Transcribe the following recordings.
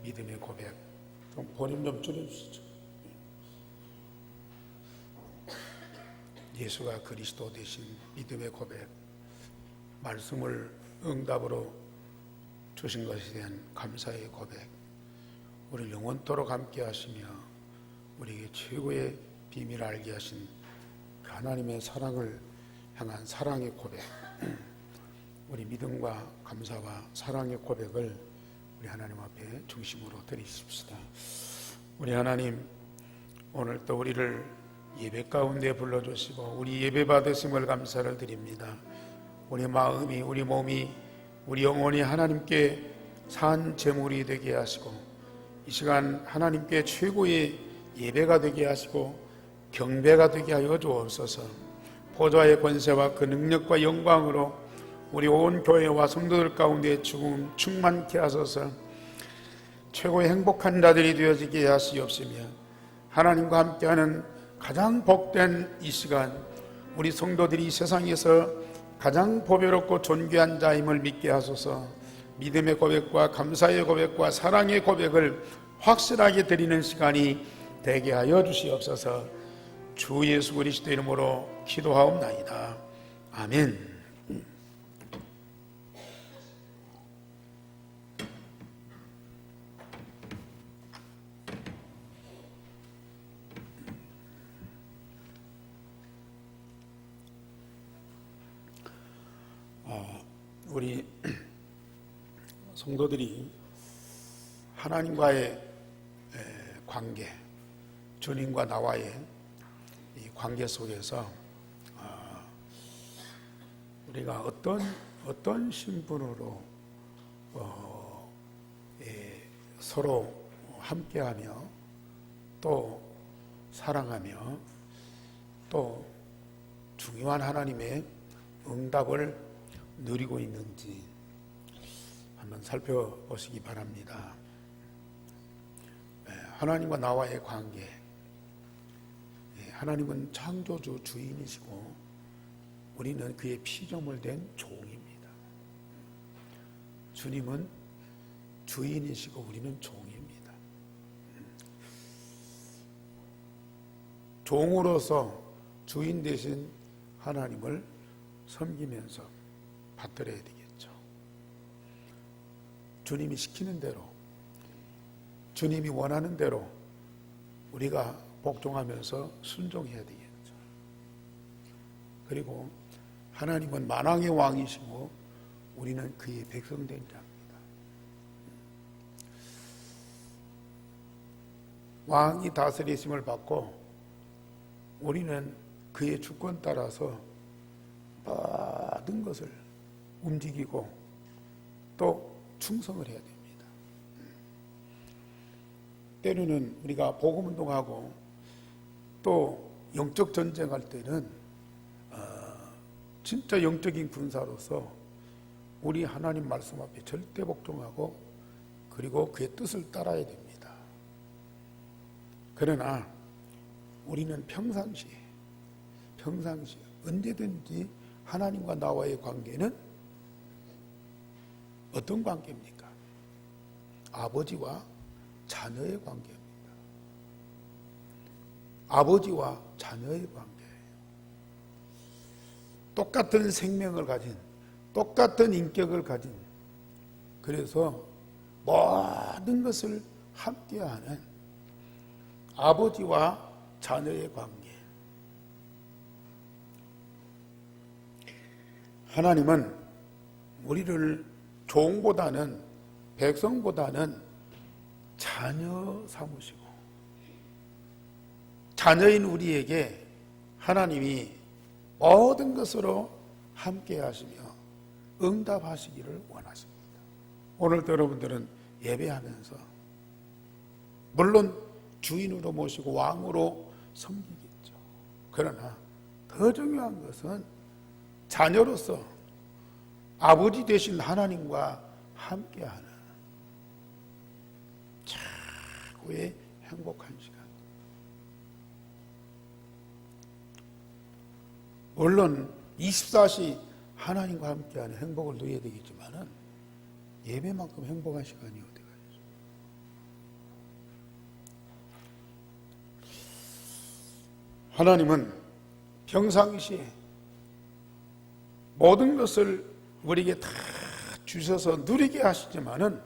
믿음의 고백. 좀 볼륨 좀 줄여주시죠. 예수가 그리스도 되신 믿음의 고백, 말씀을 응답으로 주신 것에 대한 감사의 고백, 우리 영원토록 함께 하시며 우리에게 최고의 비밀을 알게 하신 그 하나님의 사랑을 향한 사랑의 고백, 우리 믿음과 감사와 사랑의 고백을 우리 하나님 앞에 중심으로 드리십시다. 우리 하나님, 오늘 또 우리를 예배 가운데 불러주시고 우리 예배 받으심을 감사를 드립니다. 우리 마음이, 우리 몸이, 우리 영혼이 하나님께 산 제물이 되게 하시고 이 시간 하나님께 최고의 예배가 되게 하시고 경배가 되게 하여 주옵소서. 보좌의 권세와 그 능력과 영광으로 우리 온 교회와 성도들 가운데 충만케 하소서. 최고의 행복한 자들이 되어지게 하시옵시며 하나님과 함께하는 가장 복된 이 시간, 우리 성도들이 세상에서 가장 보배롭고 존귀한 자임을 믿게 하소서. 믿음의 고백과 감사의 고백과 사랑의 고백을 확실하게 드리는 시간이 되게 하여 주시옵소서. 주 예수 그리스도 이름으로 기도하옵나이다. 아멘. 우리 성도들이 하나님과의 관계, 주님과 나와의 이 관계 속에서 우리가 어떤 신분으로 서로 함께하며 또 사랑하며 또 중요한 하나님의 응답을 누리고 있는지 한번 살펴보시기 바랍니다. 하나님과 나와의 관계, 하나님은 창조주 주인이시고 우리는 그의 피조물 된 종입니다. 주님은 주인이시고 우리는 종입니다. 종으로서 주인 대신 하나님을 섬기면서 받들어야 되겠죠. 주님이 시키는 대로, 주님이 원하는 대로 우리가 복종하면서 순종해야 되겠죠. 그리고 하나님은 만왕의 왕이시고 우리는 그의 백성된 자입니다. 왕이 다스리심을 받고 우리는 그의 주권 따라서 모든 것을 움직이고 또 충성을 해야 됩니다. 때로는 우리가 복음운동하고 또 영적 전쟁할 때는 진짜 영적인 군사로서 우리 하나님 말씀 앞에 절대 복종하고 그리고 그의 뜻을 따라야 됩니다. 그러나 우리는 평상시에 언제든지 하나님과 나와의 관계는 어떤 관계입니까? 아버지와 자녀의 관계입니다. 아버지와 자녀의 관계예요. 똑같은 생명을 가진, 똑같은 인격을 가진, 그래서 모든 것을 함께하는 아버지와 자녀의 관계. 하나님은 우리를 종보다는, 백성보다는 자녀 삼으시고 자녀인 우리에게 하나님이 모든 것으로 함께 하시며 응답하시기를 원하십니다. 오늘도 여러분들은 예배하면서 물론 주인으로 모시고 왕으로 섬기겠죠. 그러나 더 중요한 것은 자녀로서 아버지 되신 하나님과 함께하는 최고의 행복한 시간. 물론 24시 하나님과 함께하는 행복을 누려야 되겠지만은 예배만큼 행복한 시간이 어디가 있어요? 하나님은 평상시에 모든 것을 우리에게 다 주셔서 누리게 하시지만은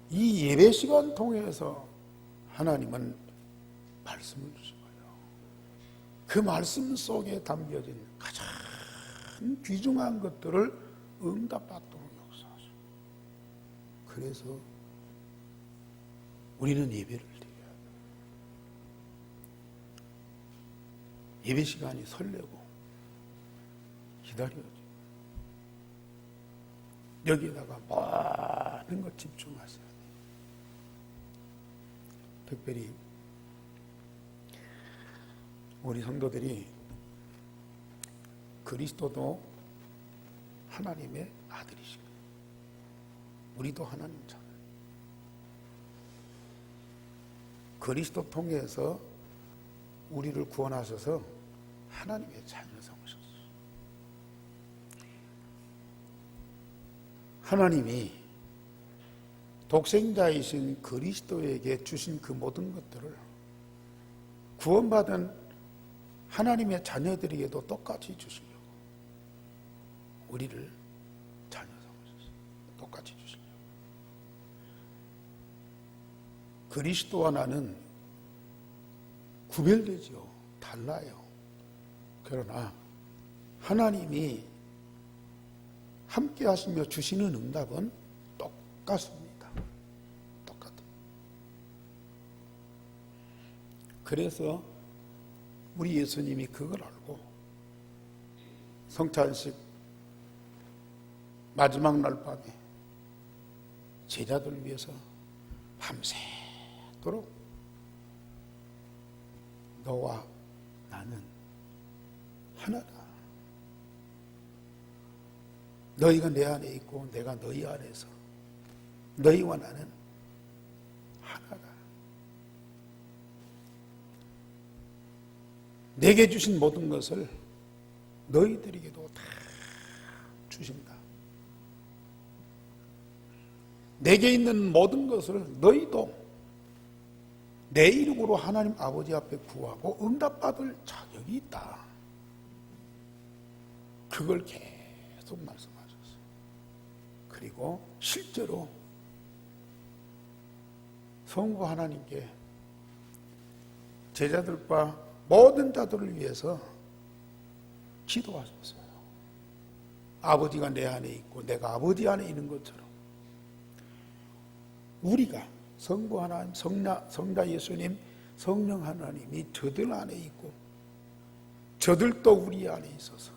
이 예배 시간 통해서 하나님은 말씀을 주시고요. 그 말씀 속에 담겨진 가장 귀중한 것들을 응답받도록 역사하시고, 그래서 우리는 예배를 드려야 해요. 예배 시간이 설레고 기다려야죠. 여기에다가 많은 것 집중하세요. 특별히 우리 성도들이 그리스도도 하나님의 아들이시고 우리도 하나님 자녀, 그리스도 통해서 우리를 구원하셔서 하나님의 자녀 삼으셨어요. 하나님이 독생자이신 그리스도에게 주신 그 모든 것들을 구원받은 하나님의 자녀들에게도 똑같이 주시려고 우리를 자녀 삼으셨어요. 똑같이 주시려고. 그리스도와 나는 구별되지요. 달라요. 그러나 하나님이 함께 하시며 주시는 응답은 똑같습니다. 똑같아요. 그래서 우리 예수님이 그걸 알고 성찬식 마지막 날 밤에 제자들을 위해서 밤새도록 너와 나는 하나다. 너희가 내 안에 있고 내가 너희 안에서 너희와 나는 하나다. 내게 주신 모든 것을 너희들에게도 다 주신다. 내게 있는 모든 것을 너희도 내 이름으로 하나님 아버지 앞에 구하고 응답받을 자격이 있다. 그걸 계속 말씀하셨어요. 그리고 실제로 성부 하나님께 제자들과 모든 자들을 위해서 기도하셨어요. 아버지가 내 안에 있고 내가 아버지 안에 있는 것처럼 우리가 성부 하나님, 성자 예수님, 성령 하나님이 저들 안에 있고 저들도 우리 안에 있어서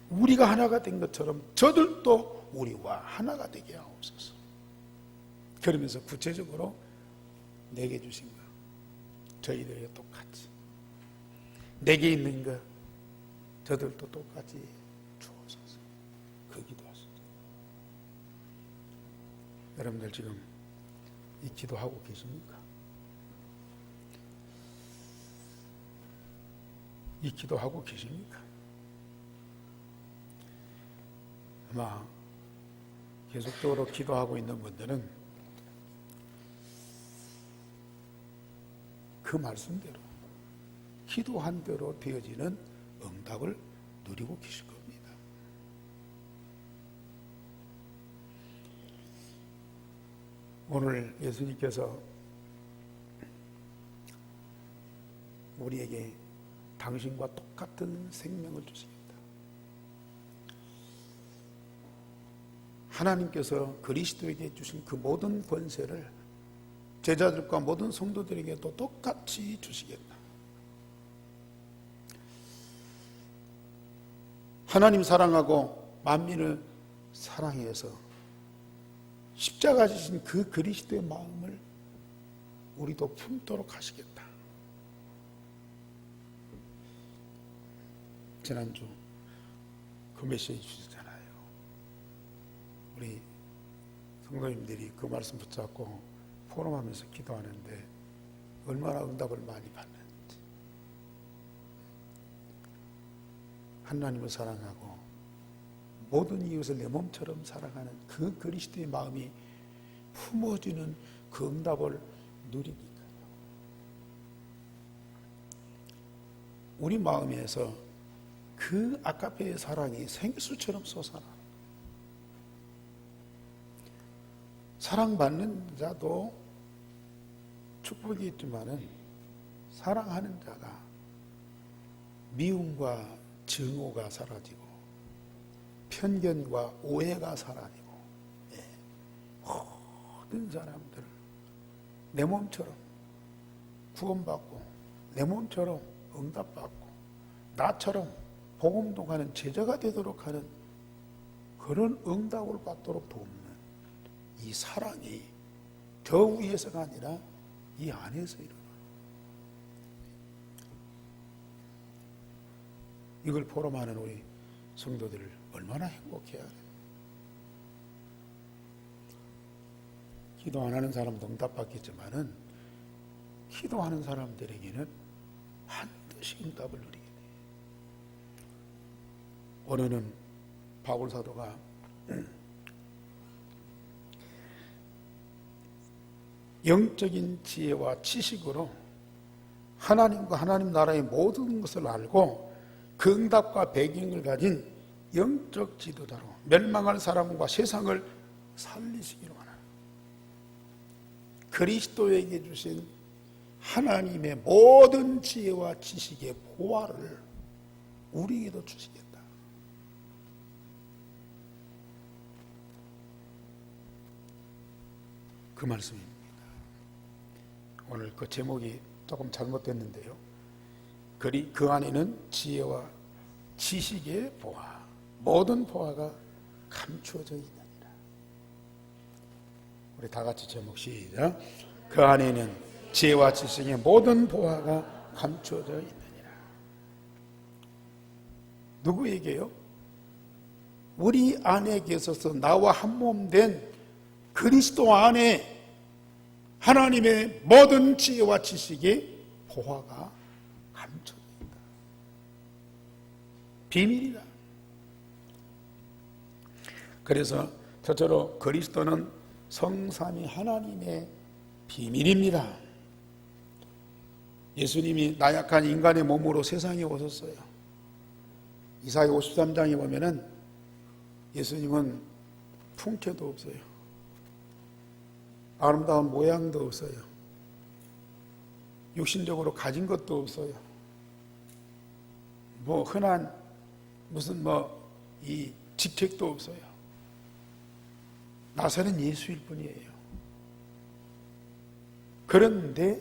우리가 하나가 된 것처럼 저들도 우리와 하나가 되게 하옵소서. 그러면서 구체적으로 내게 주신 것 저희들에게 똑같이, 내게 있는 것 저들도 똑같이 주옵소서. 그 기도하십니다. 여러분들 지금 이 기도하고 계십니까? 이 기도하고 계십니까? 아마 계속적으로 기도하고 있는 분들은 그 말씀대로 기도한 대로 되어지는 응답을 누리고 계실 겁니다. 오늘 예수님께서 우리에게 당신과 똑같은 생명을 주십니다. 하나님께서 그리스도에게 주신 그 모든 권세를 제자들과 모든 성도들에게도 똑같이 주시겠다. 하나님 사랑하고 만민을 사랑해서 십자가 지신 그 그리스도의 마음을 우리도 품도록 하시겠다. 지난주 그 메시지 주셨잖아요. 우리 성도님들이 그 말씀 붙잡고 포럼하면서 기도하는데 얼마나 응답을 많이 받는지. 하나님을 사랑하고 모든 이웃을 내 몸처럼 사랑하는 그 그리스도의 마음이 품어지는 그 응답을 누리니까요. 우리 마음에서 그 아가페의 사랑이 생수처럼 솟아나. 사랑받는 자도 축복이 있지만은 사랑하는 자가 미움과 증오가 사라지고 편견과 오해가 사라지고 모든 사람들을 내 몸처럼 구원받고 내 몸처럼 응답받고 나처럼 복음도 가는 제자가 되도록 하는 그런 응답을 받도록 돕는 이 사랑이 저 위에서가 아니라 이 안에서 일어나. 이걸 포럼하는 우리 성도들을 얼마나 행복해야 해. 기도 안 하는 사람도 응답받겠지만은 기도하는 사람들에게는 반드시 응답을 누리게 돼. 오늘은 바울 사도가 영적인 지혜와 지식으로 하나님과 하나님 나라의 모든 것을 알고 그 응답과 배경을 가진 영적 지도자로 멸망할 사람과 세상을 살리시기로 하나. 그리스도에게 주신 하나님의 모든 지혜와 지식의 보화를 우리에게도 주시겠다. 그 말씀입니다. 오늘 그 제목이 조금 잘못됐는데요. 그 안에는 지혜와 지식의 보화, 모든 보화가 감추어져 있느니라. 우리 다 같이 제목 시작. 그 안에는 지혜와 지식의 모든 보화가 감추어져 있느니라. 누구에게요? 우리 안에 계셔서 나와 한 몸 된 그리스도 안에 하나님의 모든 지혜와 지식의 보화가 감춰져 있다. 비밀이다. 그래서 저처럼 그리스도는 성삼위 하나님의 비밀입니다. 예수님이 나약한 인간의 몸으로 세상에 오셨어요. 이사야 53장에 보면은 예수님은 풍채도 없어요. 아름다운 모양도 없어요. 육신적으로 가진 것도 없어요. 뭐 흔한 무슨 이 직책도 없어요. 나사렛 예수일 뿐이에요. 그런데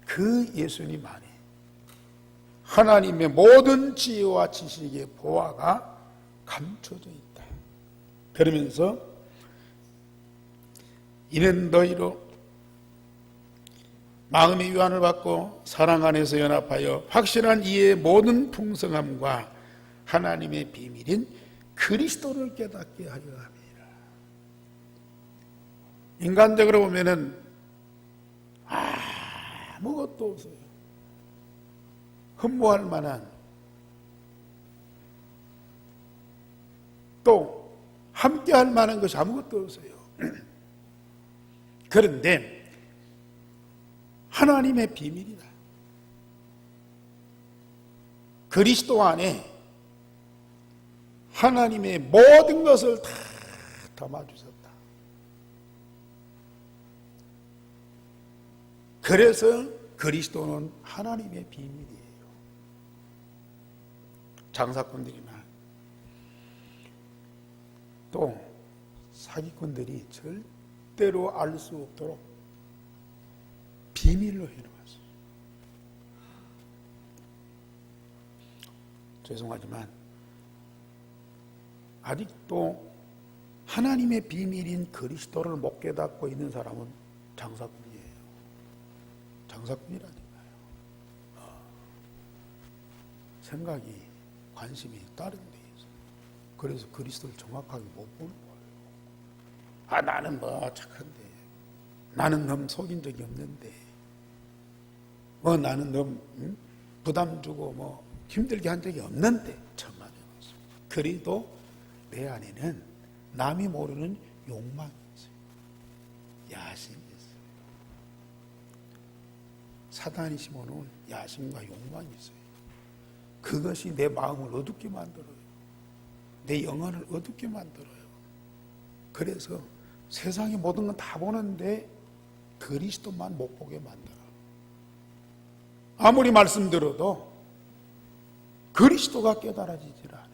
그 예수님 안에 하나님의 모든 지혜와 지식의 보화가 감춰져 있다. 그러면서 이는 너희로 마음의 유한을 받고 사랑 안에서 연합하여 확실한 이해의 모든 풍성함과 하나님의 비밀인 그리스도를 깨닫게 하려 함이라. 인간적으로 보면은 아무것도 없어요. 흠모할 만한, 또 함께할 만한 것이 아무것도 없어요. 그런데 하나님의 비밀이다. 그리스도 안에 하나님의 모든 것을 다 담아주셨다. 그래서 그리스도는 하나님의 비밀이에요. 장사꾼들이나 또 사기꾼들이 절대로 알 수 없도록 비밀로 해놓았어요. 죄송하지만 아직도 하나님의 비밀인 그리스도를 못 깨닫고 있는 사람은 장사꾼이에요. 장사꾼이라니까요. 생각이, 관심이 다른 데 있어요. 그래서 그리스도를 정확하게 못 보는 거예요. 나는 착한데, 나는 넌 속인 적이 없는데, 나는 넌 부담 주고 힘들게 한 적이 없는데, 천만에 맞습니다. 그래도 내 안에는 남이 모르는 욕망이 있어요. 야심이 있어요. 사단이 심어놓은 야심과 욕망이 있어요. 그것이 내 마음을 어둡게 만들어요. 내 영혼을 어둡게 만들어요. 그래서 세상의 모든 건 다 보는데 그리스도만 못 보게 만들어. 아무리 말씀 들어도 그리스도가 깨달아지질 않아요.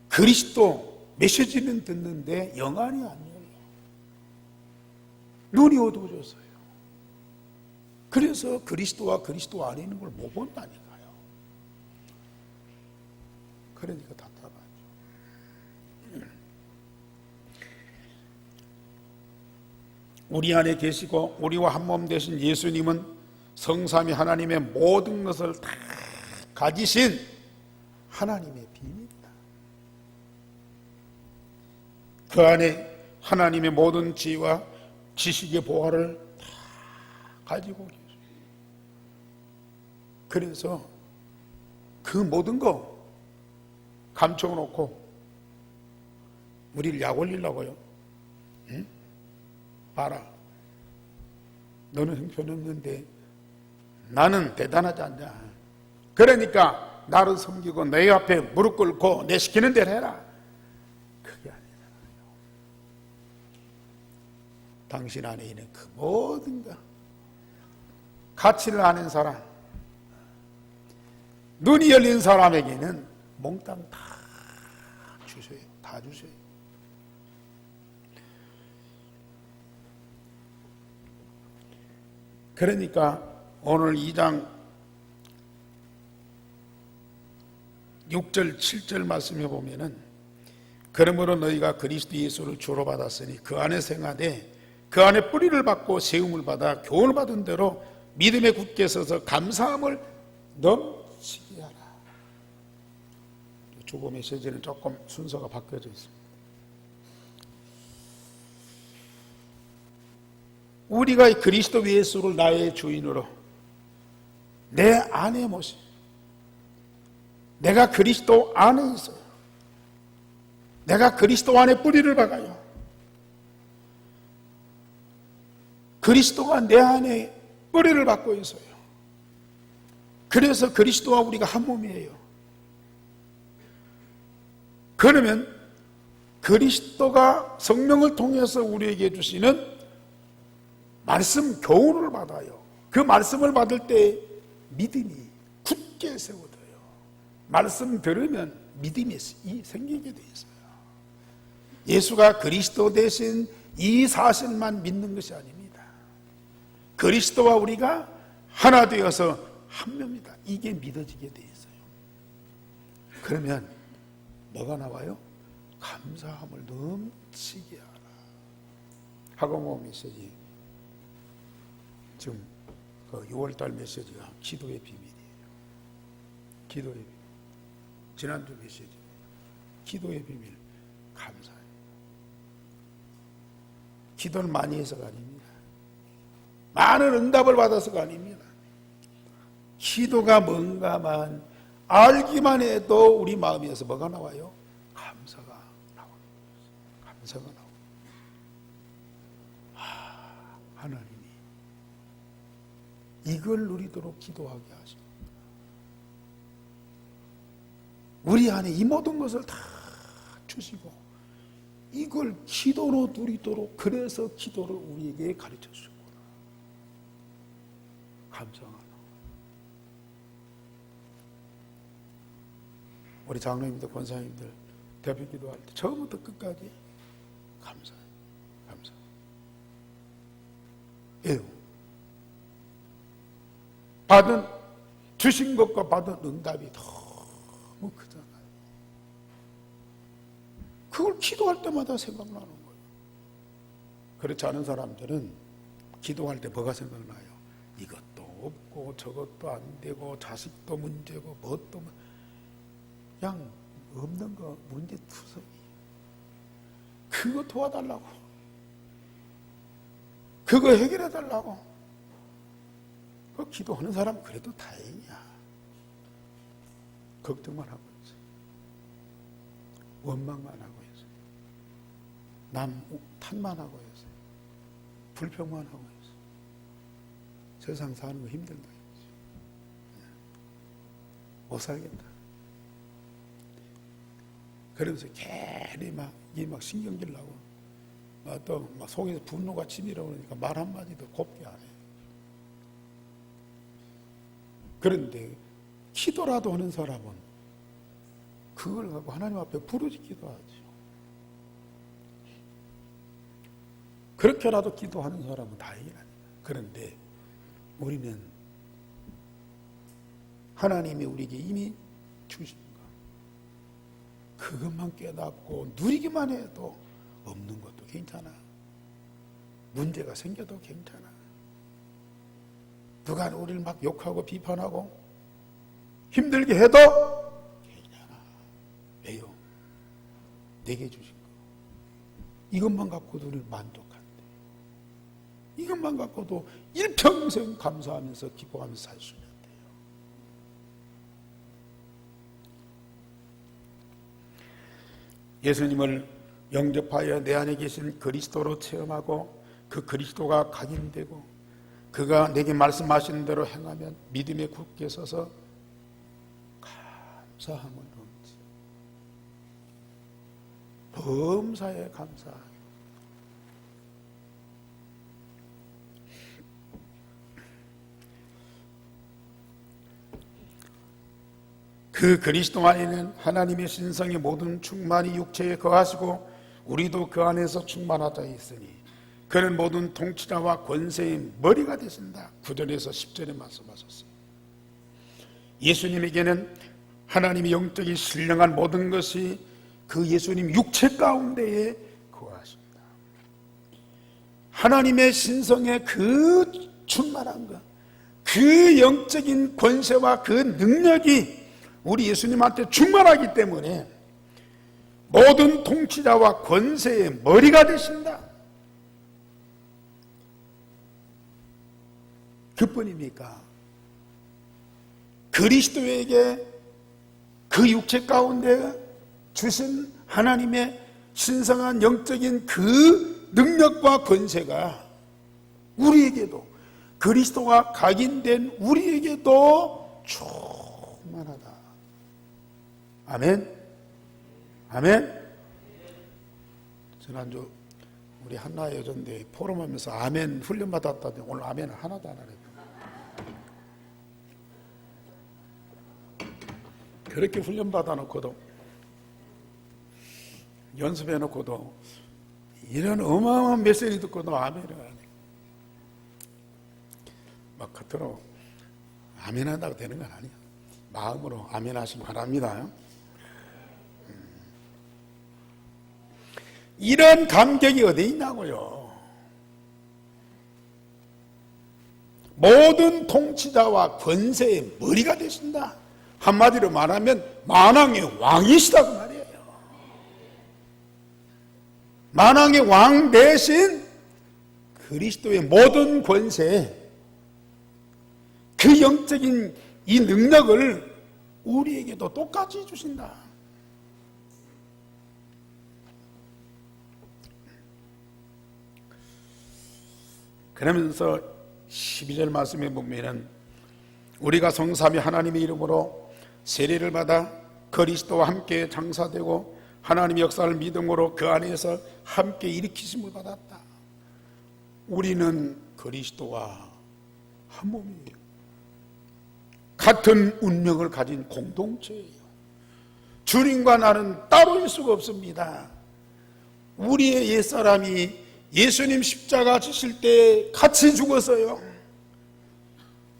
그리스도 메시지는 듣는데 영안이 안 열려. 눈이 어두워졌어요. 그래서 그리스도와 그리스도 안에 있는 걸 못 본다니까요. 그러니까 답답하죠. 우리 안에 계시고 우리와 한 몸 되신 예수님은 성삼위 하나님의 모든 것을 다 가지신 하나님의 비밀이다. 그 안에 하나님의 모든 지혜와 지식의 보화를 다 가지고 계세요. 그래서 그 모든 거 감춰놓고 우리를 약 올리려고요. 응? 봐라, 너는 형편없는데 나는 대단하지 않냐. 그러니까 나를 섬기고 내 앞에 무릎 꿇고 내 시키는 대로 해라. 그게 아니잖아요. 당신 안에 있는 그 모든 것, 가치를 아는 사람, 눈이 열린 사람에게는 몽땅 다 주세요. 다 주세요. 그러니까 오늘 2장 6절 7절 말씀해 보면은, 그러므로 너희가 그리스도 예수를 주로 받았으니 그 안에 생하되 그 안에 뿌리를 받고 세움을 받아 교훈을 받은 대로 믿음에 굳게 서서 감사함을 넘치게 하라. 주보 메시지는 조금 순서가 바뀌어져 있습니다. 우리가 그리스도 예수를 나의 주인으로 내 안에 모시, 내가 그리스도 안에 있어요. 내가 그리스도 안에 뿌리를 박아요. 그리스도가 내 안에 뿌리를 박고 있어요. 그래서 그리스도와 우리가 한 몸이에요. 그러면 그리스도가 성령을 통해서 우리에게 주시는 말씀 교훈을 받아요. 그 말씀을 받을 때 믿음이 굳게 세워져요. 말씀 들으면 믿음이 생기게 돼 있어요. 예수가 그리스도 대신 이 사실만 믿는 것이 아닙니다. 그리스도와 우리가 하나 되어서 한 명이다. 이게 믿어지게 돼 있어요. 그러면 뭐가 나와요? 감사함을 넘치게 하라. 하공호 메시지, 지금 그 6월달 메시지가 기도의 비밀이에요. 기도의 비밀. 지난주 메시지, 기도의 비밀, 감사해요. 기도를 많이 해서가 아닙니다. 많은 응답을 받아서가 아닙니다. 기도가 뭔가만 알기만 해도 우리 마음에서 뭐가 나와요? 감사가 나와요. 감사가 나와요. 하나님이 이걸 누리도록 기도하게 하십니다. 우리 안에 이 모든 것을 다 주시고 이걸 기도로 누리도록, 그래서 기도를 우리에게 가르쳐 주셨구나. 감사하나. 우리 장로님들, 권사님들 대표 기도할 때 처음부터 끝까지 감사해요. 감사. 왜요? 주신 것과 받은 응답이 너무 크잖아요. 그걸 기도할 때마다 생각나는 거예요. 그렇지 않은 사람들은 기도할 때 뭐가 생각나요? 이것도 없고 저것도 안 되고 자식도 문제고 뭣도, 그냥 없는 거 문제 투성이. 그거 도와달라고, 그거 해결해 달라고. 그 기도하는 사람은 그래도 다행이야. 걱정만 하고 있어요. 원망만 하고 있어요. 남 탓만 하고 있어요. 불평만 하고 있어요. 세상 사는 거 힘들다. 못 살겠다. 그러면서 괜히 이게 신경질 나고, 또 속에서 분노가 치밀어 오니까 말 한마디도 곱게 안 해. 그런데 기도라도 하는 사람은 그걸 갖고 하나님 앞에 부르짖기도 하죠. 그렇게라도 기도하는 사람은 다행이라니까. 그런데 우리는 하나님이 우리에게 이미 주신 것, 그것만 깨닫고 누리기만 해도 없는 것도 괜찮아. 문제가 생겨도 괜찮아. 누가 우리를 막 욕하고 비판하고 힘들게 해도 괜찮아. 왜요? 내게 주신 거. 이것만 갖고도 우리는 만족한대. 이것만 갖고도 일평생 감사하면서 기뻐하면서 살 수 있는데요. 예수님을 영접하여 내 안에 계신 그리스도로 체험하고 그 그리스도가 각인되고 그가 내게 말씀하신 대로 행하면 믿음에 굳게 서서 감사함을 넘지. 범사에 감사하게. 그 그리스도 안에는 하나님의 신성의 모든 충만이 육체에 거하시고 우리도 그 안에서 충만하자 했으니 그는 모든 통치자와 권세의 머리가 되신다. 9절에서 10절에 말씀하셨어요. 예수님에게는 하나님의 영적인 신령한 모든 것이 그 예수님 육체 가운데에 거하십니다. 하나님의 신성의 그 충만한 것, 그 영적인 권세와 그 능력이 우리 예수님한테 충만하기 때문에 모든 통치자와 권세의 머리가 되신다. 그뿐입니까? 그리스도에게 그 육체 가운데 주신 하나님의 신성한 영적인 그 능력과 권세가 우리에게도, 그리스도가 각인된 우리에게도 충만하다. 아멘. 아멘. 지난주 우리 한나 여전대 포럼하면서 아멘 훈련 받았다는데 오늘 아멘을 하나도 안 하네요. 그렇게 훈련 받아놓고도 연습해놓고도 이런 어마어마한 메시지 듣고도 아멘을 안 해요. 막 겉으로 아멘 한다고 되는 건 아니에요. 마음으로 아멘 하시기 바랍니다. 이런 감격이 어디 있냐고요. 모든 통치자와 권세의 머리가 되신다. 한마디로 말하면 만왕의 왕이시다 그 말이에요. 만왕의 왕 대신 그리스도의 모든 권세, 그 영적인 이 능력을 우리에게도 똑같이 주신다. 그러면서 12절 말씀에 보면은 우리가 성삼위 하나님의 이름으로 세례를 받아 그리스도와 함께 장사되고 하나님의 역사를 믿음으로 그 안에서 함께 일으키심을 받았다. 우리는 그리스도와 한 몸이에요. 같은 운명을 가진 공동체예요. 주님과 나는 따로일 수가 없습니다. 우리의 옛사람이 예수님 십자가 지실 때 같이 죽었어요.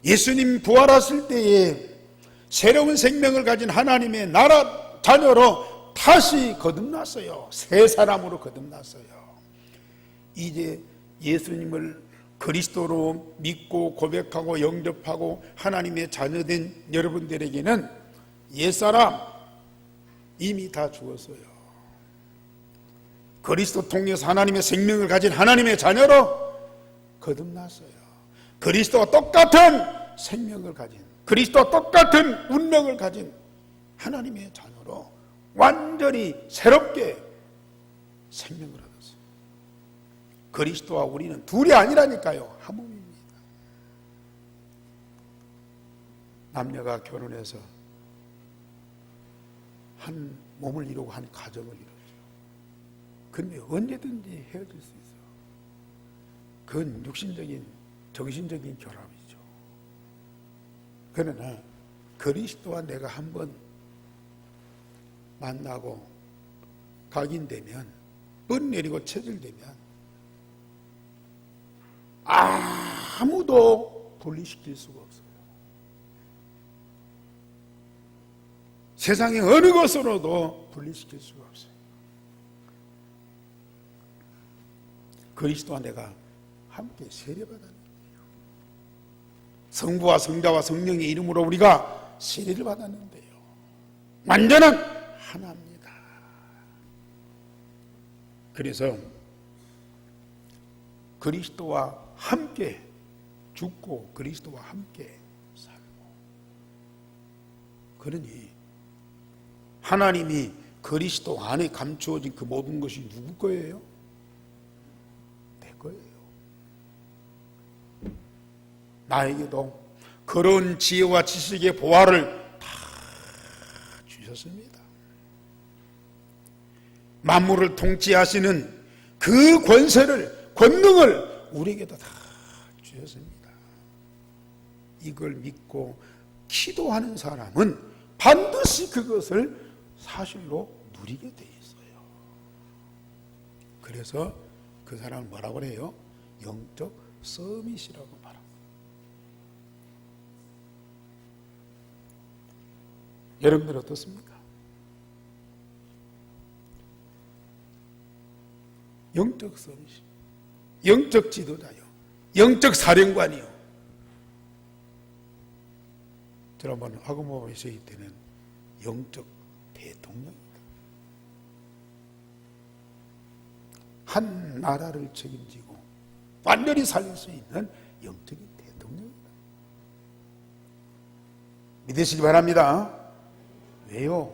예수님 부활하실 때에 새로운 생명을 가진 하나님의 나라 자녀로 다시 거듭났어요. 새 사람으로 거듭났어요. 이제 예수님을 그리스도로 믿고 고백하고 영접하고 하나님의 자녀된 여러분들에게는 옛사람 이미 다 죽었어요. 그리스도 통해서 하나님의 생명을 가진 하나님의 자녀로 거듭났어요. 그리스도와 똑같은 생명을 가진, 그리스도와 똑같은 운명을 가진 하나님의 자녀로 완전히 새롭게 생명을 얻었어요. 그리스도와 우리는 둘이 아니라니까요. 한 몸입니다. 남녀가 결혼해서 한 몸을 이루고 한 가정을 이루죠. 근데 언제든지 헤어질 수 있어요. 그건 육신적인, 정신적인 결합이죠. 그러나 그리스도와 내가 한번 만나고 각인되면, 뻔 내리고 체질되면 아무도 분리시킬 수가 없어요. 세상의 어느 것으로도 분리시킬 수가 없어요. 그리스도와 내가 함께 세례받았는데요. 성부와 성자와 성령의 이름으로 우리가 세례를 받았는데요. 완전한 하나입니다. 그래서 그리스도와 함께 죽고 그리스도와 함께 살고, 그러니 하나님이 그리스도 안에 감추어진 그 모든 것이 누구 거예요? 내 거예요. 나에게도 그런 지혜와 지식의 보화를 다 주셨습니다. 만물을 통치하시는 그 권세를, 권능을 우리에게도 다 주셨습니다. 이걸 믿고 기도하는 사람은 반드시 그것을 사실로 누리게 돼 있어요. 그래서 그 사람을 뭐라고 그래요? 영적 서밋이라고 말합니다. 여러분들 어떻습니까? 영적 서밋이, 영적 지도자요, 영적 사령관이요. 지난번 아그모가 있을 때는 영적 대통령입니다. 한 나라를 책임지고 완전히 살릴 수 있는 영적인 대통령입니다. 믿으시기 바랍니다. 왜요?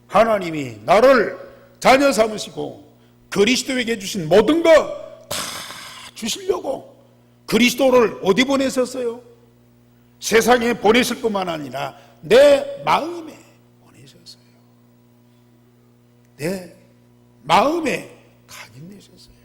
하나님이 나를 자녀 삼으시고 그리스도에게 주신 모든 것 다 주시려고 그리스도를 어디 보내셨어요? 세상에 보내실 뿐만 아니라 내 마음에 보내셨어요. 내 마음에 각인내셨어요.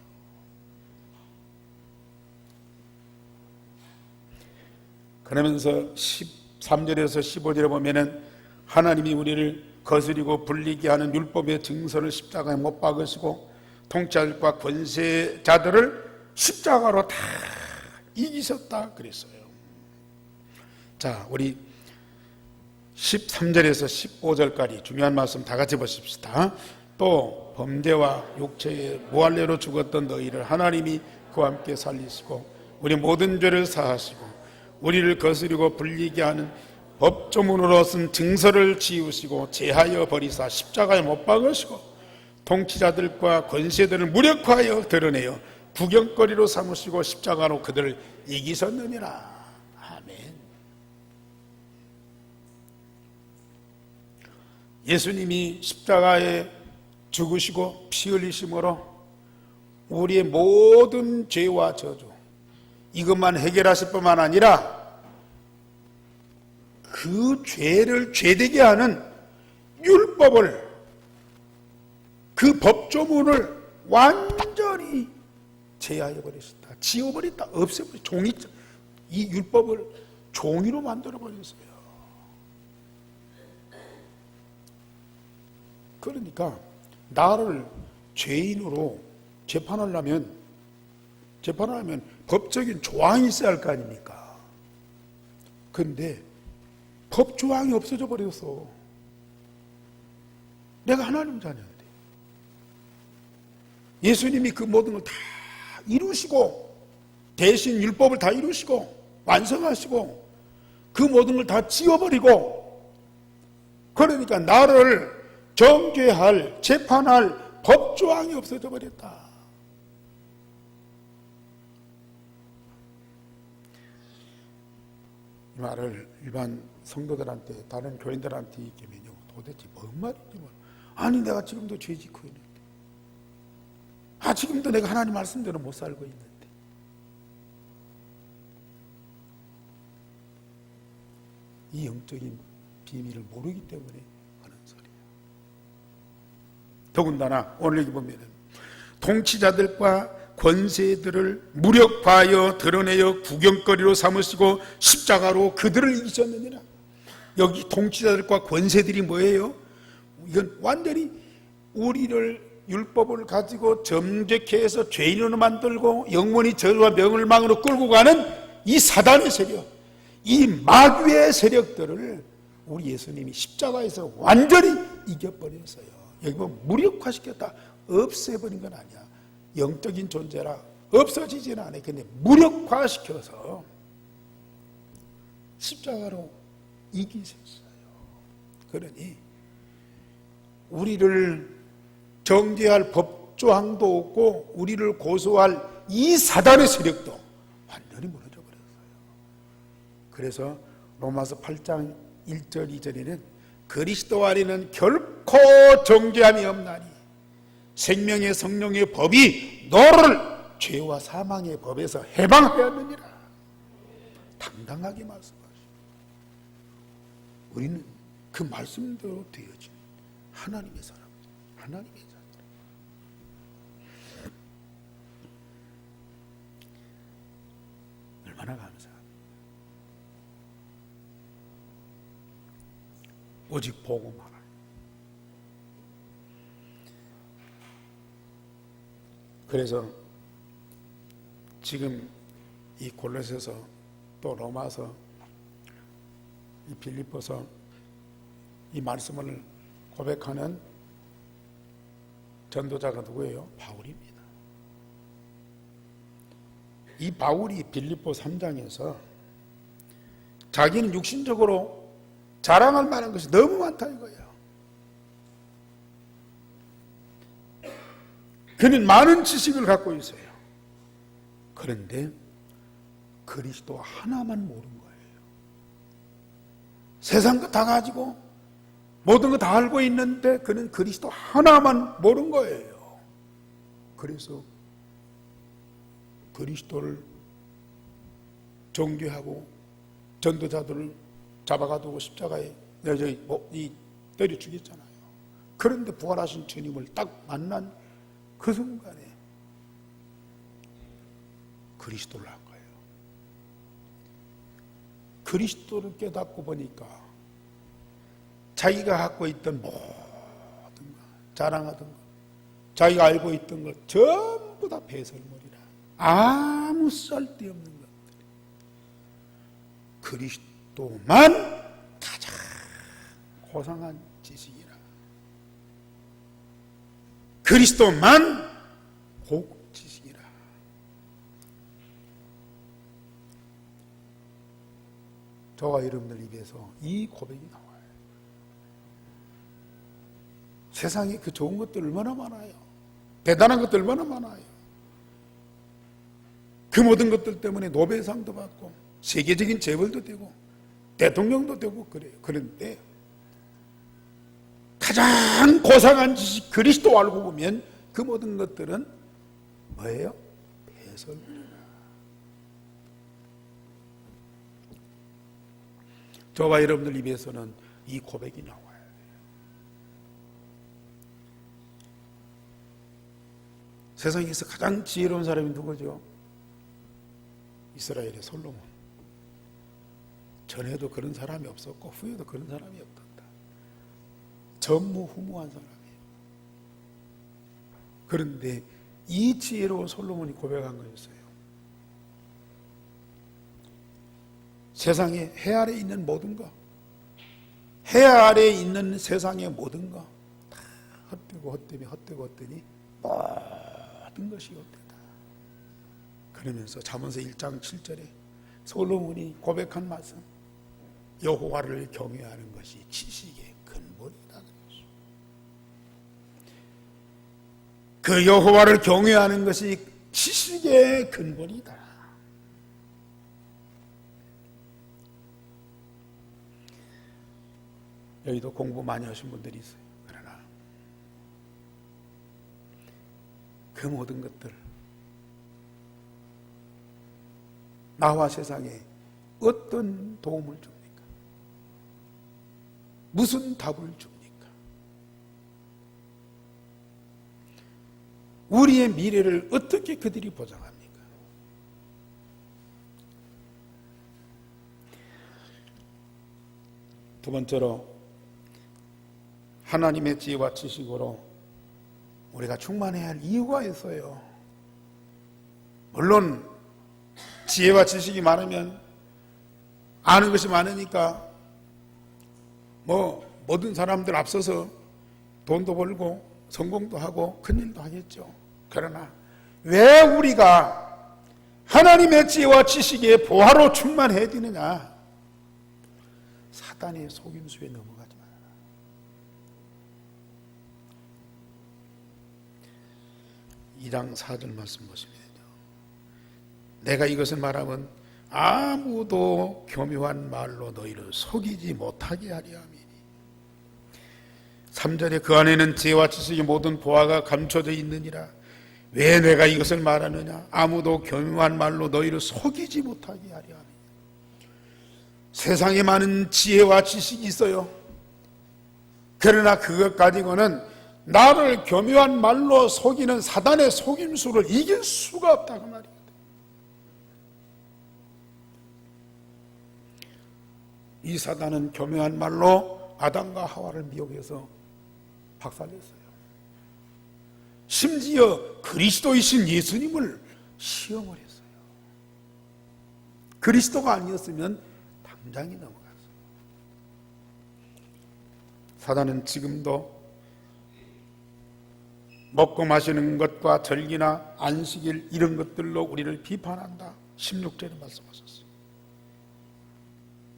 그러면서 13절에서 15절에 보면은 하나님이 우리를 거스리고 불리게 하는 율법의 증서를 십자가에 못 박으시고 통치자들과 권세자들을 십자가로 다 이기셨다 그랬어요. 자, 우리 13절에서 15절까지 중요한 말씀 다 같이 보십시다. 또 범죄와 육체의 무할례로 죽었던 너희를 하나님이 그와 함께 살리시고 우리 모든 죄를 사하시고 우리를 거스리고 불리게 하는 법조문으로 쓴 증서를 지우시고 제하여 버리사 십자가에 못 박으시고 통치자들과 권세들을 무력화하여 드러내어 구경거리로 삼으시고 십자가로 그들을 이기셨느니라. 아멘. 예수님이 십자가에 죽으시고 피 흘리심으로 우리의 모든 죄와 저주 이것만 해결하실 뿐만 아니라 그 죄를 죄되게 하는 율법을, 그 법조문을 완전히 제하여 버리셨다. 지워버렸다. 없애버렸다. 종이, 이 율법을 종이로 만들어 버렸어요. 그러니까 나를 죄인으로 재판하려면 법적인 조항이 있어야 할 거 아닙니까? 그런데 법 조항이 없어져 버렸어. 내가 하나님 자녀인데 예수님이 그 모든 걸 다 이루시고 대신 율법을 다 이루시고 완성하시고 그 모든 걸 다 지워버리고, 그러니까 나를 정죄할, 재판할 법 조항이 없어져 버렸다. 이 말을 일반 성도들한테, 다른 교인들한테 얘기하면요, 도대체 뭔 말인지 몰라. 아니 내가 지금도 죄 짓고 있는데, 지금도 내가 하나님 말씀대로 못 살고 있는데. 이 영적인 비밀을 모르기 때문에 하는 소리야. 더군다나 오늘 여기 보면은 통치자들과 권세들을 무력화하여 드러내어 구경거리로 삼으시고 십자가로 그들을 이기셨느니라. 여기 통치자들과 권세들이 뭐예요? 이건 완전히 우리를 율법을 가지고 정죄케 해서 죄인으로 만들고 영원히 저주와 명을망으로 끌고 가는 이 사단의 세력, 이 마귀의 세력들을 우리 예수님이 십자가에서 완전히 이겨버렸어요. 여기 보면 무력화시켰다, 없애버린 건 아니야. 영적인 존재라 없어지지는 않아요. 근데 무력화시켜서 십자가로 이기셨어요. 그러니 우리를 정죄할 법조항도 없고 우리를 고소할 이 사단의 세력도 완전히 무너져 버렸어요. 그래서 로마서 8장 1절 2절에는 그리스도 안에는 결코 정죄함이 없나니 생명의 성령의 법이 너를 죄와 사망의 법에서 해방하였느니라. 당당하게 말씀하시고 우리는 그 말씀대로 되어진 하나님의 사람, 하나님의 자녀. 얼마나 감사합니다. 오직 보고만. 그래서 지금 이 골로새서 또 로마서 이 빌립보서 이 말씀을 고백하는 전도자가 누구예요? 바울입니다. 이 바울이 빌립보 3장에서 자기는 육신적으로 자랑할 만한 것이 너무 많다 이거예요. 그는 많은 지식을 갖고 있어요. 그런데 그리스도 하나만 모르는 거예요. 세상 거 다 가지고 모든 거 다 알고 있는데 그는 그리스도 하나만 모르는 거예요. 그래서 그리스도를 정죄하고 전도자들을 잡아가두고 십자가에 때려 죽였잖아요. 그런데 부활하신 주님을 딱 만난 그 순간에 그리스도를 한 거예요. 그리스도를 깨닫고 보니까 자기가 갖고 있던 모든 것, 자랑하던 것, 자기가 알고 있던 것 전부 다 배설물이라 아무 쓸데없는 것들. 그리스도만 가장 고상한 지식이라. 그리스도만 고급 지식이라. 저와 여러분들 입에서 이 고백이 나와요. 세상에 그 좋은 것들 얼마나 많아요. 대단한 것들 얼마나 많아요. 그 모든 것들 때문에 노벨상도 받고 세계적인 재벌도 되고 대통령도 되고 그래요. 그런데 가장 고상한 지식 그리스도 알고 보면 그 모든 것들은 뭐예요? 배설물이라. 저와 여러분들 입에서는 이 고백이 나와요. 세상에서 가장 지혜로운 사람이 누구죠? 이스라엘의 솔로몬. 전에도 그런 사람이 없었고 후에도 그런 사람이 없었다. 전무후무한 사람이에요. 그런데 이 지혜로운 솔로몬이 고백한 거였어요. 세상에 해 아래에 있는 모든 것, 해 아래에 있는 세상의 모든 것 다 헛되고 헛되며 헛되고 헛되니 모든 것이 헛되다. 그러면서 잠언서 1장 7절에 솔로몬이 고백한 말씀, 여호와를 경외하는 것이 지식의 근본이다. 그 여호와를 경외하는 것이 지식의 근본이다. 여기도 공부 많이 하신 분들이 있어요. 그러나 그 모든 것들 나와 세상에 어떤 도움을 줍니까? 무슨 답을 줍니까? 우리의 미래를 어떻게 그들이 보장합니까? 두 번째로, 하나님의 지혜와 지식으로 우리가 충만해야 할 이유가 있어요. 물론 지혜와 지식이 많으면, 아는 것이 많으니까 모든 사람들 앞서서 돈도 벌고 성공도 하고 큰일도 하겠죠. 그러나 왜 우리가 하나님의 지혜와 지식에 보화로 충만해야 되느냐? 사단의 속임수에 넘어가지 말아라. 이 장 4절 말씀 보시면요, 내가 이것을 말하면 아무도 교묘한 말로 너희를 속이지 못하게 하려 함이니. 3절에 그 안에는 지혜와 지식의 모든 보화가 감춰져 있느니라. 왜 내가 이것을 말하느냐? 아무도 교묘한 말로 너희를 속이지 못하게 하려 함이니. 세상에 많은 지혜와 지식이 있어요. 그러나 그것 가지고는 나를 교묘한 말로 속이는 사단의 속임수를 이길 수가 없다고 말이에요. 이 사단은 교묘한 말로 아담과 하와를 미혹해서 박살냈어요. 심지어 그리스도이신 예수님을 시험을 했어요. 그리스도가 아니었으면 당장이 넘어갔어요. 사단은 지금도 먹고 마시는 것과 절기나 안식일 이런 것들로 우리를 비판한다. 16절에 말씀하셨어요.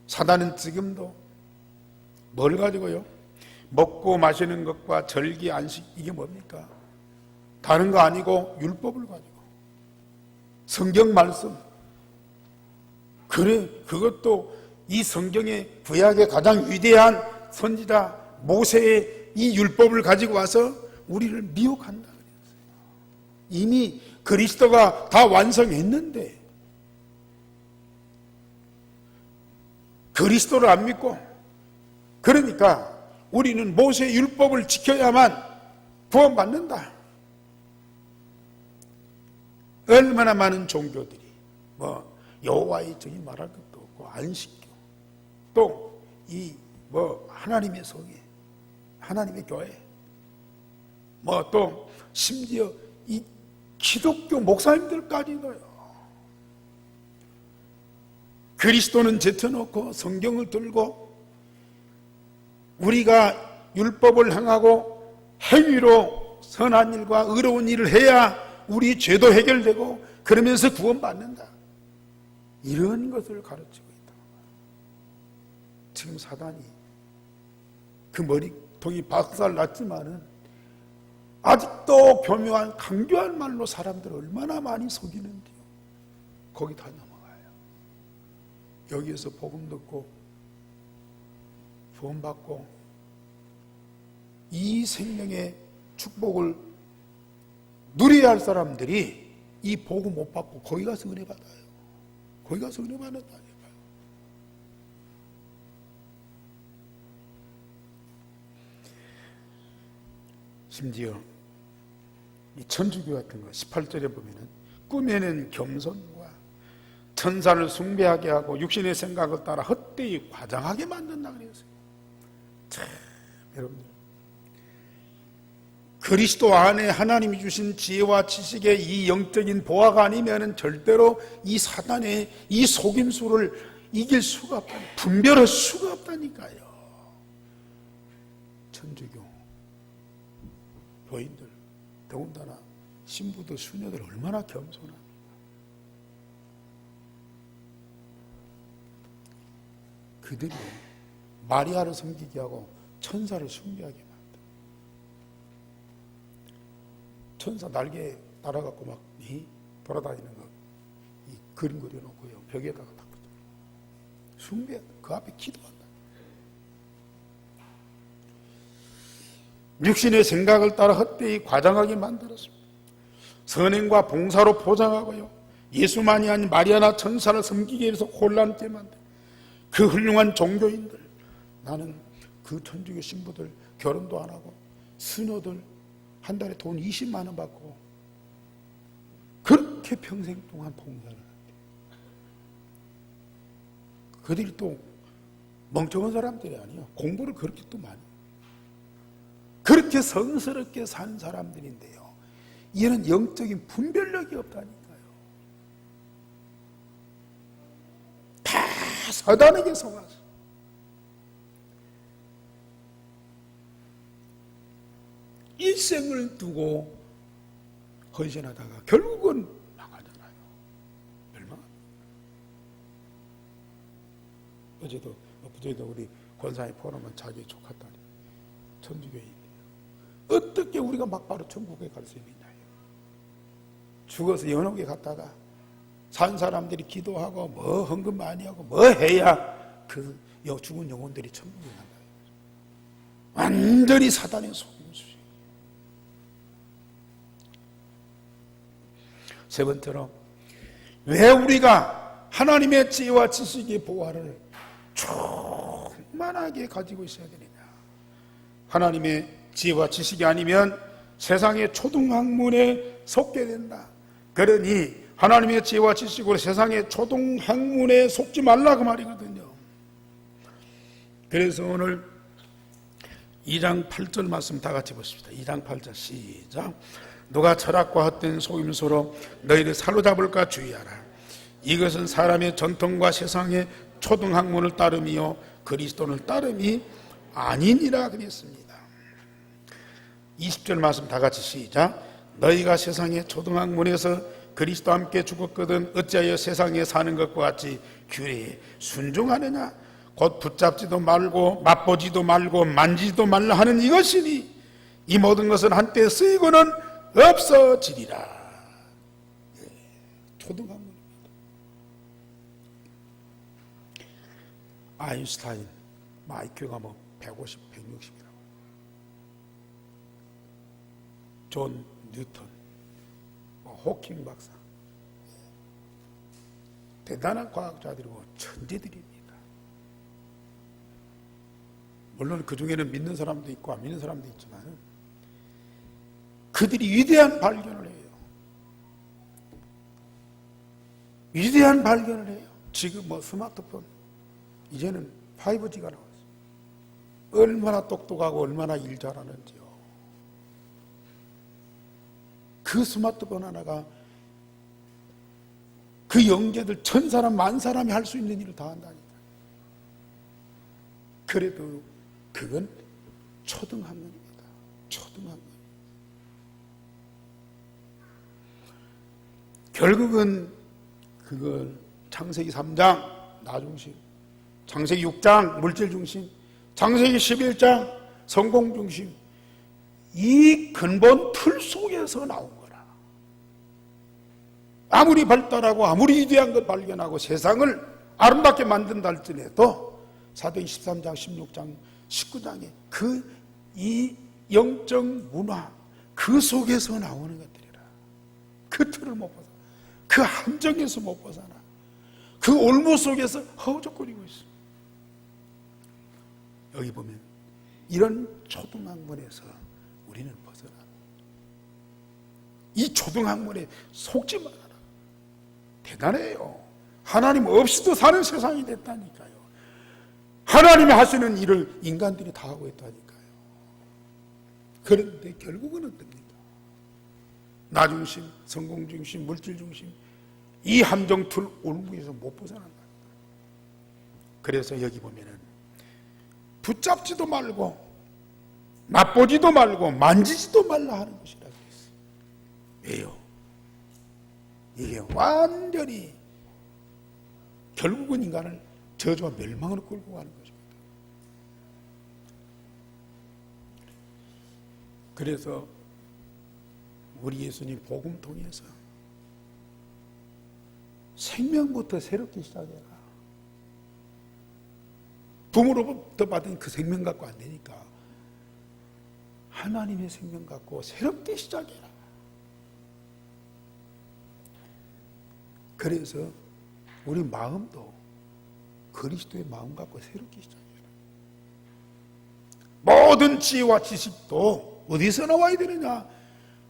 사단은 지금도 뭘 가지고요? 먹고 마시는 것과 절기, 안식, 이게 뭡니까? 다른 거 아니고 율법을 가지고 성경 말씀, 그래, 그것도 이 성경의 구약의 가장 위대한 선지자 모세의 이 율법을 가지고 와서 우리를 미혹한다 그랬어요. 이미 그리스도가 다 완성했는데 그리스도를 안 믿고, 그러니까 우리는 모세의 율법을 지켜야만 구원받는다. 얼마나 많은 종교들이 여호와의 정의 말할 것도 없고, 안식교, 또 이 하나님의 성회, 하나님의 교회, 또 심지어 이 기독교 목사님들까지도요. 그리스도는 제쳐놓고 성경을 들고 우리가 율법을 행하고 행위로 선한 일과 의로운 일을 해야 우리 죄도 해결되고 그러면서 구원받는다. 이런 것을 가르치고 있다. 지금 사단이 그 머리통이 박살났지만은 아직도 교묘한 강교한 말로 사람들을 얼마나 많이 속이는지요. 거기 다 넘어가요. 여기에서 복음 듣고 구원받고 이 생명의 축복을 누려야 할 사람들이 이 복음 못 받고 거기 가서 은혜 받아요. 거기 가서 은혜 받는다니까요. 심지어 이 천주교 같은 거 18절에 보면은 꿈에는 겸손과 천사를 숭배하게 하고 육신의 생각을 따라 헛되이 과장하게 만든다 그랬어요. 참, 여러분들, 그리스도 안에 하나님이 주신 지혜와 지식의 이 영적인 보화가 아니면 절대로 이 사단의 이 속임수를 이길 수가 없다. 분별할 수가 없다니까요. 천주교 교인들, 더군다나 신부들, 수녀들 얼마나 겸손합니까? 그들이 마리아를 섬기게 하고 천사를 숭배하게 만들어. 천사 날개 달아갖고 막 돌아다니는 거 이 그림 그려놓고요, 벽에다가 딱 숭배한다. 그 앞에 기도한다. 육신의 생각을 따라 헛되이 과장하게 만들었습니다. 선행과 봉사로 포장하고요, 예수만이 아닌 마리아나 천사를 섬기게 해서 혼란케 만들. 그 훌륭한 종교인들, 나는 그 천주교 신부들 결혼도 안 하고 수녀들 한 달에 돈 20만 원 받고 그렇게 평생 동안 봉사를 한대. 그들이 또 멍청한 사람들이 아니야. 공부를 그렇게 또 많이. 그렇게 성스럽게 산 사람들인데요. 얘는 영적인 분별력이 없다니까요. 다 사단에게 속아서. 일생을 두고 헌신하다가 결국은 망하잖아요. 멸망합니다. 어제도 우리 권사의 포럼은 자기 조카딸이 천주교인이에요. 어떻게 우리가 막바로 천국에 갈 수 있느냐. 죽어서 연옥에 갔다가 산 사람들이 기도하고 뭐 헌금 많이 하고 뭐 해야 그 죽은 영혼들이 천국에 간다. 완전히 사단의 속임수예요. 세 번째로, 왜 우리가 하나님의 지혜와 지식의 보화를 충만하게 가지고 있어야 되느냐. 하나님의 지혜와 지식이 아니면 세상의 초등학문에 속게 된다. 그러니 하나님의 지혜와 지식으로 세상의 초등학문에 속지 말라 그 말이거든요. 그래서 오늘 2장 8절 말씀 다 같이 보십시다. 2장 8절 시작. 누가 철학과 헛된 속임수로 너희를 사로잡을까 주의하라. 이것은 사람의 전통과 세상의 초등학문을 따름이요 그리스도를 따름이 아니니라 그랬습니다. 20절 말씀 다 같이 시작. 너희가 세상의 초등학문에서 그리스도와 함께 죽었거든 어찌하여 세상에 사는 것과 같이 규례에 순종하느냐. 곧 붙잡지도 말고 맛보지도 말고 만지지도 말라 하는 이것이니 이 모든 것은 한때 쓰이고는 없어지리라. 초등학문입니다. 아인슈타인 IQ가 뭐 150, 160이라고. 존 뉴턴, 호킹 박사, 대단한 과학자들이고 천재들입니다. 물론 그 중에는 믿는 사람도 있고 안 믿는 사람도 있지만 그들이 위대한 발견을 해요. 위대한 발견을 해요. 지금 뭐 스마트폰 이제는 5G가 나왔어요. 얼마나 똑똑하고 얼마나 일 잘하는지요. 그 스마트폰 하나가 그 영재들 1000사람, 10,000사람이 할 수 있는 일을 다 한다니까. 그래도 그건 초등학문입니다. 초등학문. 결국은 그걸 창세기 3장 나중심, 창세기 6장 물질중심, 창세기 11장 성공중심, 이 근본 틀 속에서 나온 거라. 아무리 발달하고 아무리 위대한 걸 발견하고 세상을 아름답게 만든다 할지라도 사도행 13장, 16장, 19장에 이 영적 문화 그 속에서 나오는 것들이라. 그 틀을 못 벗어나. 그 함정에서 못 벗어나. 그 올무 속에서 허우적거리고 있어. 여기 보면 이런 초등학문에서 우리는 벗어나. 이 초등학문에 속지 말아라. 대단해요. 하나님 없이도 사는 세상이 됐다니까요. 하나님이 하시는 일을 인간들이 다 하고 있다니까요. 그런데 결국은 어떻습니까? 나중심, 성공중심, 물질중심, 이 함정틀 올무에서 못 벗어난다. 그래서 여기 보면은 붙잡지도 말고 맛보지도 말고 만지지도 말라 하는 것이라고 했어요. 왜요? 이게 완전히 결국은 인간을 저주와 멸망으로 끌고 가는 것입니다. 그래서 우리 예수님 복음 통해서 생명부터 새롭게 시작해라. 부모로부터 받은 그 생명 갖고 안 되니까 하나님의 생명 갖고 새롭게 시작해라. 그래서 우리 마음도 그리스도의 마음 갖고 새롭게 시작해라. 모든 지혜와 지식도 어디서 나와야 되느냐?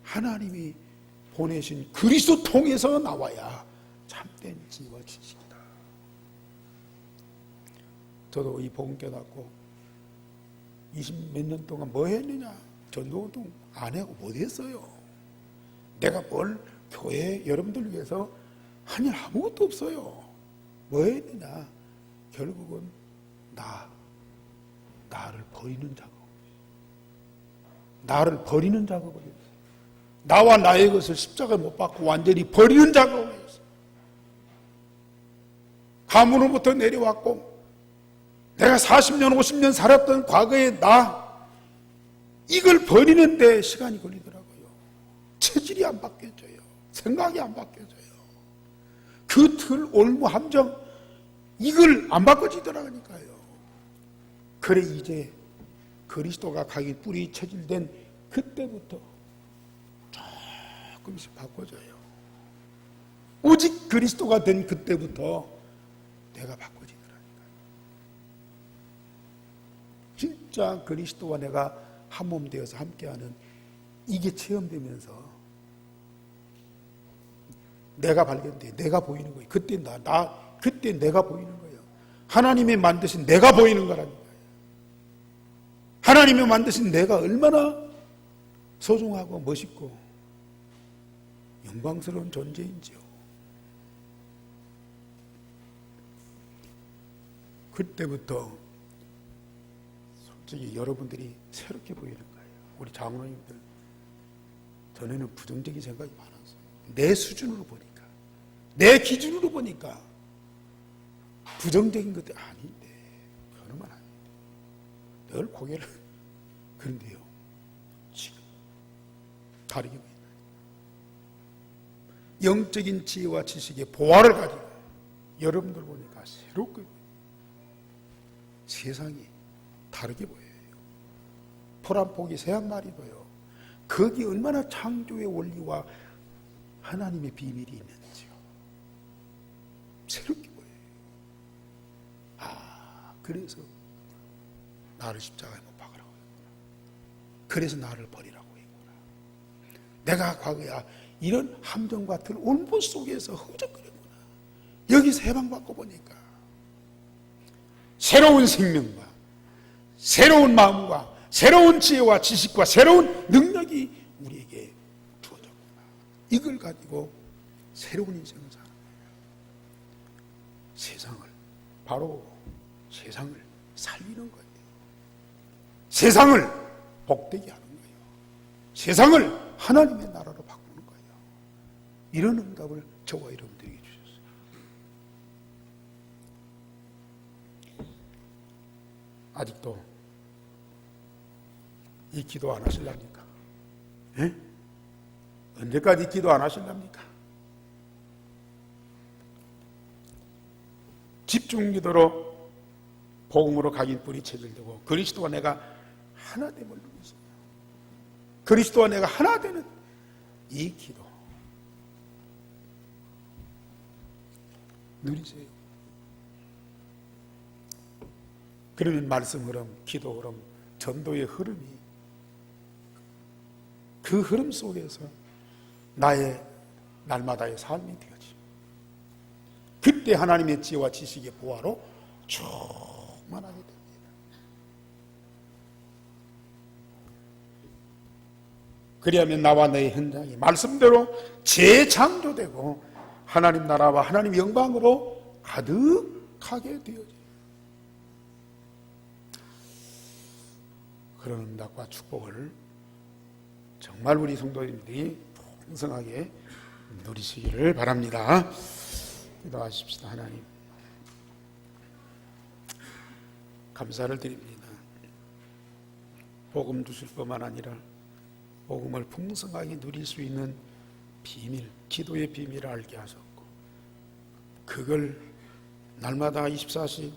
하나님이 보내신 그리스도 통해서 나와야 참된 지혜와 지식이다. 저도 이 복음 깨닫고 20몇 년 동안 뭐 했느냐? 전도운동 안 하고 못 했어요. 내가 뭘 교회 여러분들 위해서 한 일 아무것도 없어요. 뭐 했느냐? 결국은 나를 버리는 작업. 나를 버리는 작업을 했어요. 나와 나의 것을 십자가에 못 박고 완전히 버리는 작업을 했어요. 가문으로부터 내려왔고 내가 40년 50년 살았던 과거의 이걸 버리는데 시간이 걸리더라고요. 체질이 안 바뀌어져요. 생각이 안 바뀌어져요. 그 틀, 올무, 함정 이걸 안 바꿔지더라고요. 그래 이제 그리스도가 각인 뿌리 체질된 그때부터 조금씩 바꿔져요. 오직 그리스도가 된 그때부터 내가 바꿔지더라니까요. 진짜 그리스도와 내가 한 몸 되어서 함께하는 이게 체험되면서 내가 발견돼, 내가 보이는 거예요. 그때 그때 내가 보이는 거예요. 하나님이 만드신 내가 보이는 거라니까요. 하나님이 만드신 내가 얼마나 소중하고 멋있고 영광스러운 존재인지요. 그때부터 솔직히 여러분들이 새롭게 보이는 거예요. 우리 장로님들 전에는 부정적인 생각이 많았어요. 내 수준으로 보니까, 내 기준으로 보니까 부정적인 것도 아닌데, 그러면 아닌데 늘 고개를 그런데요, 지금 다르게 보인다. 영적인 지혜와 지식의 보화를 가지고 여러분들 보니까 새롭게 보여요. 세상이 다르게 보여요. 풀 한 포기 새 한 마리 보여요. 거기 얼마나 창조의 원리와 하나님의 비밀이 있는지요. 새롭게 보여요. 그래서 나를 십자가에 못 박으라고 했구나. 그래서 나를 버리라고 했구나. 내가 과거에 이런 함정과 틀 온보 속에서 허우적거렸구나. 여기서 해방받고 보니까 새로운 생명과 새로운 마음과 새로운 지혜와 지식과 새로운 능력이 우리에게 주어졌구나. 이걸 가지고 새로운 인생을 사는 거예요. 세상을, 바로 세상을 살리는 거예요. 세상을 복되게 하는 거예요. 세상을 하나님의 나라로 바꾸는 거예요. 이런 응답을 저와 여러분들에게 주셨어요. 아직도 이 기도 안 하실랍니까? 예? 언제까지 기도 안 하실랍니까? 집중 기도로 복음으로 각인 뿌리 체질되고 그리스도와 내가 하나 됨을 누리세요. 그리스도와 내가 하나 되는 이 기도 누리세요. 그러면 말씀 흐름, 기도 흐름, 전도의 흐름이 그 흐름 속에서 나의 날마다의 삶이 되어지. 그때 하나님의 지혜와 지식의 보화로 충만하게 됩니다. 그리하면 나와 너의 현장이 말씀대로 재창조되고 하나님 나라와 하나님 영광으로 가득하게 되어져요. 그런 응답과 축복을 정말 우리 성도님들이 풍성하게 누리시기를 바랍니다. 기도하십시다. 하나님, 감사를 드립니다. 복음 주실 뿐만 아니라 복음을 풍성하게 누릴 수 있는 비밀, 기도의 비밀을 알게 하셨고 그걸 날마다 24시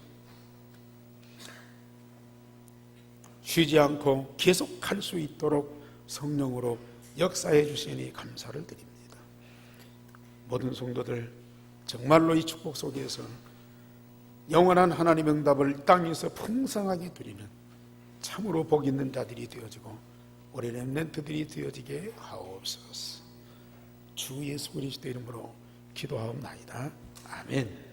쉬지 않고 계속할 수 있도록 성령으로 역사해 주시니 감사를 드립니다. 모든 성도들 정말로 이 축복 속에서 영원한 하나님의 응답을 땅에서 풍성하게 누리는 참으로 복 있는 자들이 되어지고 우리 렘넌트들이 되어지게 하옵소서. 주 예수 그리스도 이름으로 기도하옵나이다. 아멘.